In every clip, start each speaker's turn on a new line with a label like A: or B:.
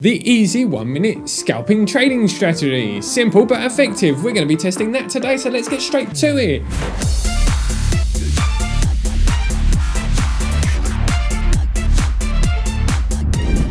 A: The easy 1-minute scalping trading strategy. Simple but effective. We're going to be testing that today, so let's get straight to it.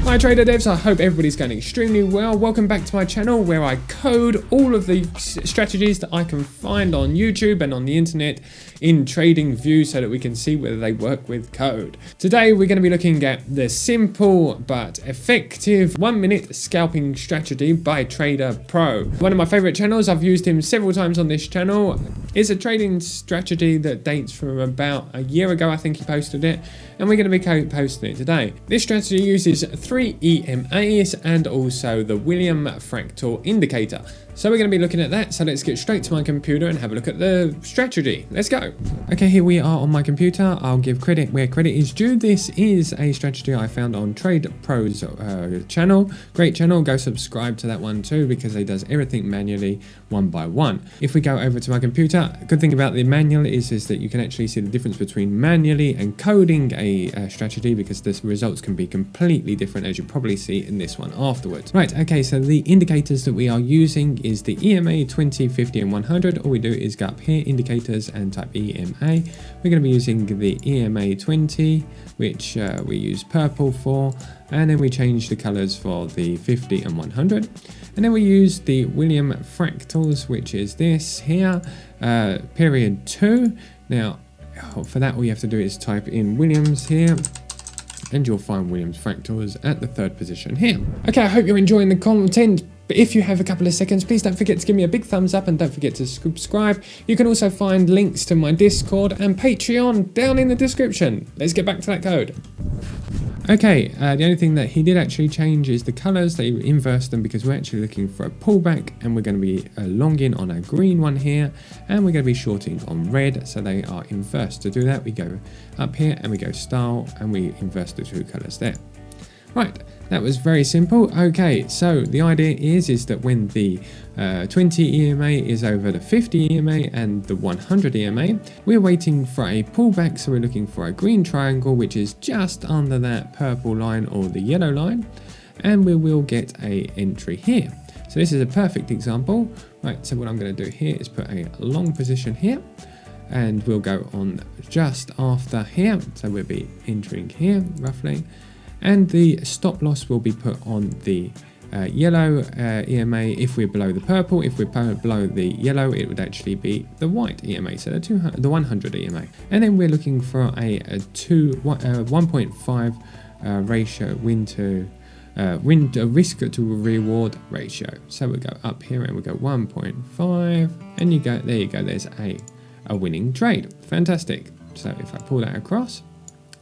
A: Hi trader devs, I hope everybody's going extremely well. Welcome back to my channel where I code all of the strategies that I can find on YouTube and on the internet in trading view so that we can see whether they work with code. Today we're going to be looking at the simple but effective 1-minute scalping strategy by TradePro. One of my favorite channels, I've used him several times on this channel. It's a trading strategy that dates from about a year ago, I think he posted it, and we're going to be posting it today. This strategy uses 3 EMAs and also the Williams Fractal indicator. So we're going to be looking at that, so let's get straight to my computer and have a look at the strategy. Let's go. Okay, here we are on my computer. I'll give credit where credit is due. This is a strategy I found on TradePro's channel. Great channel, go subscribe to that one too because he does everything manually one by one. If we go over to my computer, good thing about the manual is that you can actually see the difference between manually and coding a strategy because the results can be completely different, as you probably see in this one afterwards. Right, okay, so the indicators that we are using is the EMA 20, 50 and 100. All we do is go up here, indicators, and type EMA. We're going to be using the EMA 20, which we use purple for, and then we change the colors for the 50 and 100. And then we use the Williams Fractals, which is this here, period 2. Now, for that all you have to do is type in Williams here, and you'll find Williams Fractals at the 3rd position here. Okay, I hope you're enjoying the content. But if you have a couple of seconds, please don't forget to give me a big thumbs up and don't forget to subscribe. You can also find links to my Discord and Patreon down in the description. Let's get back to that code. Okay, the only thing that he did actually change is the colors. They inversed them because we're actually looking for a pullback, and we're going to be longing on a green one here, and we're going to be shorting on red, so they are inversed. To do that, we go up here and we go style and we inverse the two colors there. Right, that was very simple. Okay, so the idea is that when the 20 EMA is over the 50 EMA and the 100 EMA, we're waiting for a pullback, so we're looking for a green triangle which is just under that purple line or the yellow line, and we will get a entry here. So this is a perfect example. Right, so what I'm going to do here is put a long position here, and we'll go on just after here, so we'll be entering here roughly. And the stop loss will be put on the yellow EMA if we're below the purple. If we're below the yellow, it would actually be the white EMA, so the 100 EMA. And then we're looking for a 1.5 ratio risk to reward ratio. So we'll go up here and we'll go 1.5, and you go, there you go, there's a winning trade. Fantastic. So if I pull that across,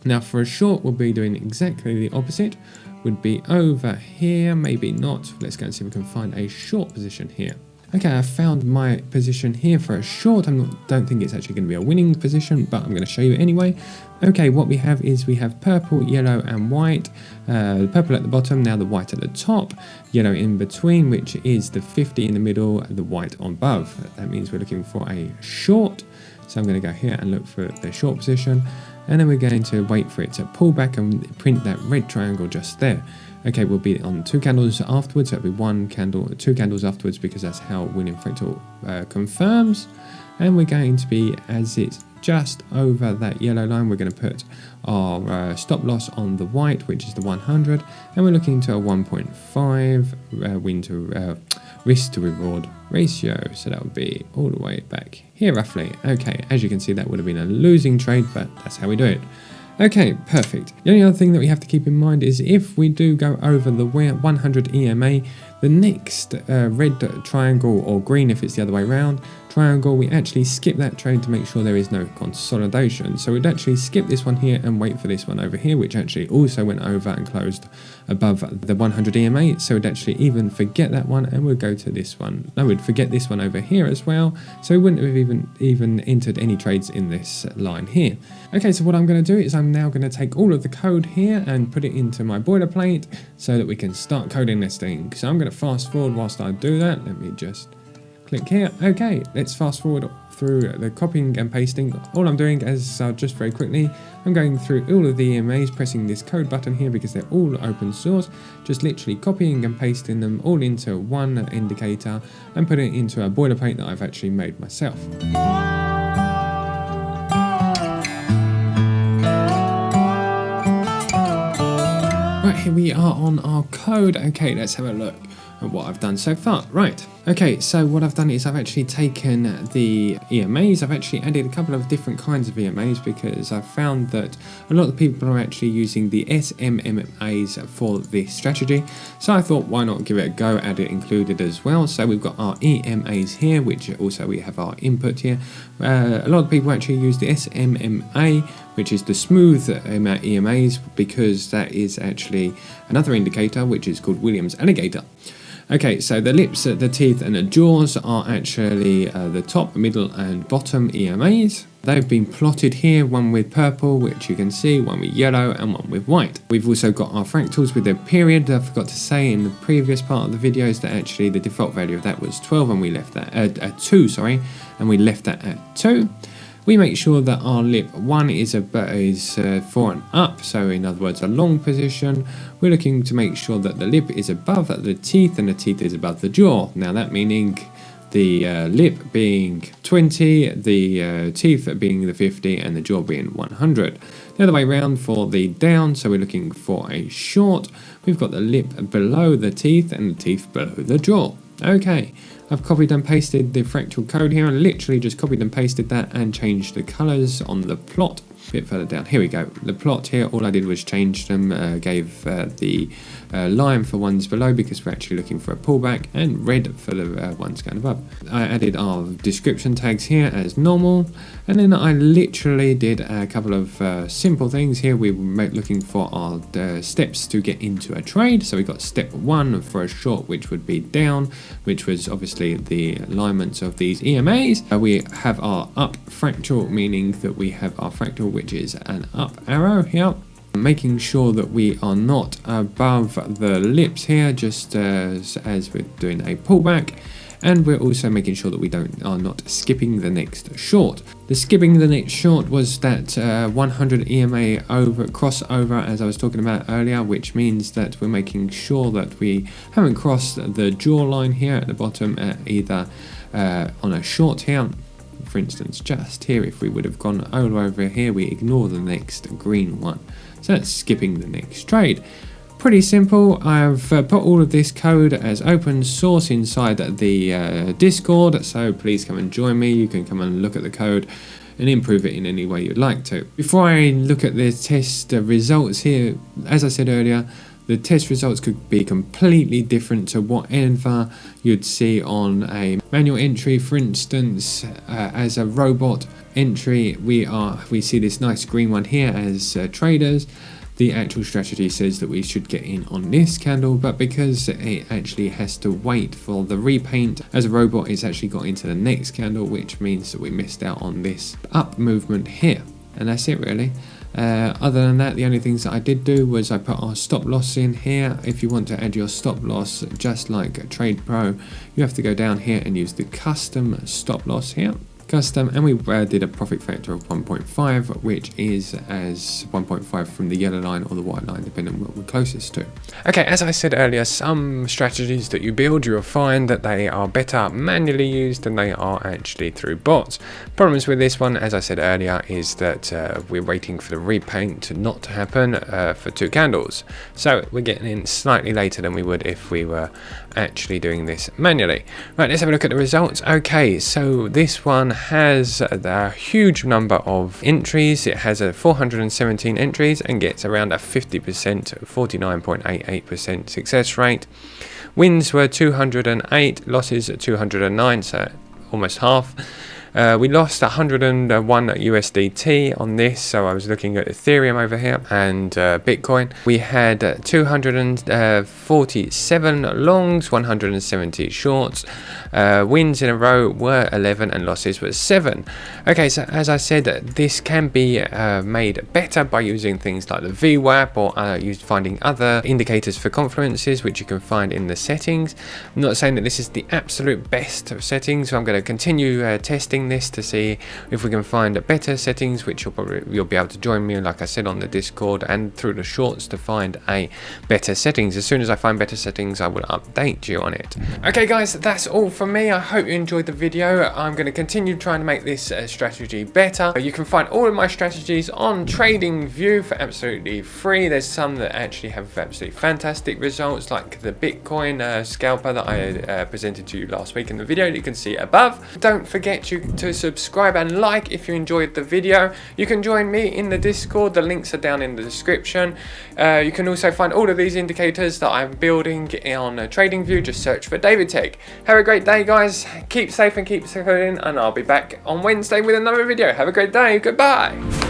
A: now for a short, we'll be doing exactly the opposite. Would be over here, maybe not. Let's go and see if we can find a short position here. Okay, I found my position here for a short. Don't think it's actually going to be a winning position, but I'm going to show you anyway. Okay, what we have is we have purple, yellow and white. The purple at the bottom, now the white at the top, yellow in between, which is the 50 in the middle, the white on above. That means we're looking for a short. So I'm going to go here and look for the short position. And then we're going to wait for it to pull back and print that red triangle just there. Okay, we'll be on 2 candles afterwards. So it'll be 1 candle, 2 candles afterwards, because that's how Williams Fractal confirms. And we're going to be, as it's just over that yellow line, we're going to put our stop loss on the white, which is the 100. And we're looking to a 1.5 risk to reward ratio. So that would be all the way back here roughly. Okay, as you can see, that would have been a losing trade, but that's how we do it. Okay, perfect. The only other thing that we have to keep in mind is if we do go over the 100 EMA, the next red triangle, or green if it's the other way around, triangle, we actually skip that trade to make sure there is no consolidation. So we'd actually skip this one here and wait for this one over here, which actually also went over and closed above the 100 EMA. So we'd actually even forget that one and we'd go to this one. No, we'd forget this one over here as well. So we wouldn't have even entered any trades in this line here. Okay, so what I'm going to do is I'm now going to take all of the code here and put it into my boilerplate so that we can start coding this thing. So I'm going to fast forward whilst I do that. Let me just click here. Okay, let's fast forward through the copying and pasting. All I'm doing is just very quickly, I'm going through all of the EMAs, pressing this code button here because they're all open source, just literally copying and pasting them all into one indicator and putting it into a boilerplate that I've actually made myself. Right, here we are on our code. Okay, let's have a look at what I've done so far. Right, okay, so what I've done is I've actually taken the EMAs, I've actually added a couple of different kinds of EMAs because I've found that a lot of people are actually using the SMMAs for this strategy. So I thought, why not give it a go, add it included as well. So we've got our EMAs here, which also we have our input here. A lot of people actually use the SMMA, which is the smooth EMAs, because that is actually another indicator, which is called Williams Alligator. Okay, so the lips, the teeth and the jaws are actually the top, middle and bottom EMAs. They've been plotted here, one with purple, which you can see, one with yellow and one with white. We've also got our fractals with their period. I forgot to say in the previous part of the videos that actually the default value of that was 12 and we left that at 2, sorry, and we left that at 2. We make sure that our lip 1 is for an up, so in other words a long position. We're looking to make sure that the lip is above the teeth and the teeth is above the jaw. Now that meaning the lip being 20, the teeth being the 50 and the jaw being 100. The other way around for the down, so we're looking for a short. We've got the lip below the teeth and the teeth below the jaw. Okay, I've copied and pasted the fractal code here and literally just copied and pasted that and changed the colors on the plot. A bit further down, here we go. The plot here, all I did was change them, gave the lime for ones below because we're actually looking for a pullback, and red for the ones going above. I added our description tags here as normal, and then I literally did a couple of simple things here. We were looking for our steps to get into a trade. So we got step 1 for a short, which would be down, which was obviously the alignments of these EMAs. We have our up fractal, meaning that we have our fractal, which is an up arrow here. Making sure that we are not above the lips here, just as we're doing a pullback, and we're also making sure that we are not skipping the next short. The skipping the next short was that 100 EMA crossover, as I was talking about earlier, which means that we're making sure that we haven't crossed the jawline here at the bottom, either on a short here. For instance, just here, if we would have gone all over here, we ignore the next green one. So that's skipping the next trade. Pretty simple. I've put all of this code as open source inside the Discord, so please come and join me. You can come and look at the code and improve it in any way you'd like to. Before I look at the test results here, as I said earlier, the test results could be completely different to whatever you'd see on a manual entry. For instance, as a robot entry, we see this nice green one here as traders. The actual strategy says that we should get in on this candle, but because it actually has to wait for the repaint as a robot, it's actually got into the next candle, which means that we missed out on this up movement here. And that's it really. Other than that, the only things that I did do was I put our stop loss in here. If you want to add your stop loss, just like TradePro, you have to go down here and use the custom stop loss here. Custom, and we did a profit factor of 1.5, which is as 1.5 from the yellow line or the white line, depending on what we're closest to. Okay, as I said earlier, some strategies that you build, you'll find that they are better manually used than they are actually through bots. Problems with this one, as I said earlier, is that we're waiting for the repaint not to happen for 2 candles. So we're getting in slightly later than we would if we were actually doing this manually. Right, let's have a look at the results. Okay, so this one has a huge number of entries. It has 417 entries and gets around a 50%, 49.88% success rate. Wins were 208, losses 209, so almost half. We lost 101 USDT on this, so I was looking at Ethereum over here and Bitcoin. We had 247 longs, 170 shorts. Wins in a row were 11 and losses were 7. Okay, so as I said, this can be made better by using things like the VWAP or finding other indicators for confluences, which you can find in the settings. I'm not saying that this is the absolute best of settings, so I'm going to continue testing testing this to see if we can find better settings, which you'll be able to join me, like I said, on the Discord and through the shorts to find a better settings. As soon as I find better settings, I will update you on it. Okay guys, that's all from me. I hope you enjoyed the video. I'm going to continue trying to make this strategy better. You can find all of my strategies on TradingView for absolutely free. There's some that actually have absolutely fantastic results, like the Bitcoin scalper that I presented to you last week in the video that you can see above. Don't forget to subscribe and like if you enjoyed the video. You can join me in the Discord. The links are down in the description. You can also find all of these indicators that I'm building on TradingView. Just search for David Tech. Have a great day, guys. Keep safe and keep trading, and I'll be back on Wednesday with another video. Have a great day. Goodbye.